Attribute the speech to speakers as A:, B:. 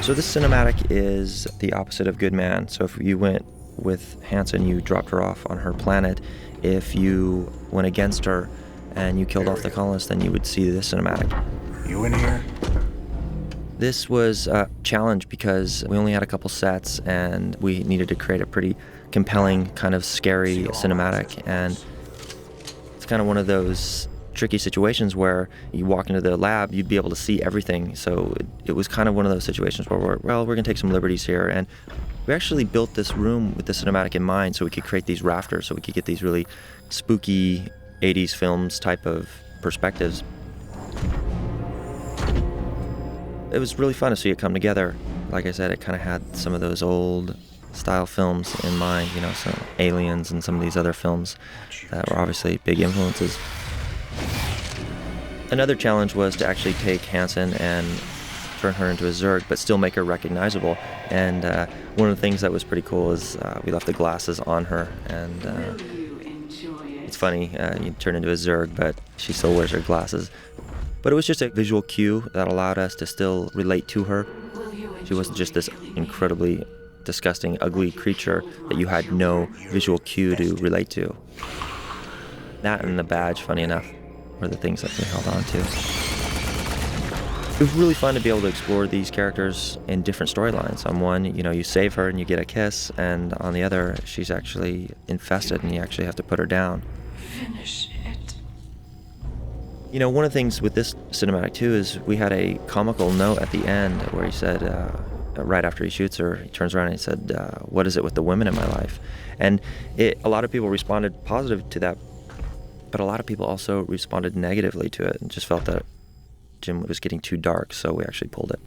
A: So this cinematic is the opposite of Good Man. So if you went with Hansen, you dropped her off on her planet. If you went against her and you killed off the colonists, then you would see this cinematic.
B: You in here?
A: This was a challenge because we only had a couple sets and we needed to create a pretty compelling, kind of scary cinematic. And it's kind of one of those tricky situations where you walk into the lab, you'd be able to see everything. So it was kind of one of those situations where we're going to take some liberties here. And we actually built this room with the cinematic in mind so we could create these rafters, so we could get these really spooky 80s films type of perspectives. It was really fun to see it come together. Like I said, it kind of had some of those old style films in mind, you know, some Aliens and some of these other films that were obviously big influences. Another challenge was to actually take Hansen and turn her into a Zerg, but still make her recognizable. And one of the things that was pretty cool is we left the glasses on her, and it's funny, you turn into a Zerg, but she still wears her glasses. But it was just a visual cue that allowed us to still relate to her. She wasn't just this incredibly disgusting, ugly creature that you had no visual cue to relate to. That and the badge, funny enough, were the things that we held on to. It was really fun to be able to explore these characters in different storylines. On one, you know, you save her and you get a kiss, and on the other, she's actually infested and you actually have to put her down.
C: Finish it.
A: You know, one of the things with this cinematic too is we had a comical note at the end where he said, right after he shoots her, he turns around and he said, "What is it with the women in my life?" And a lot of people responded positive to that, but a lot of people also responded negatively to it and just felt that Jim was getting too dark, so we actually pulled it.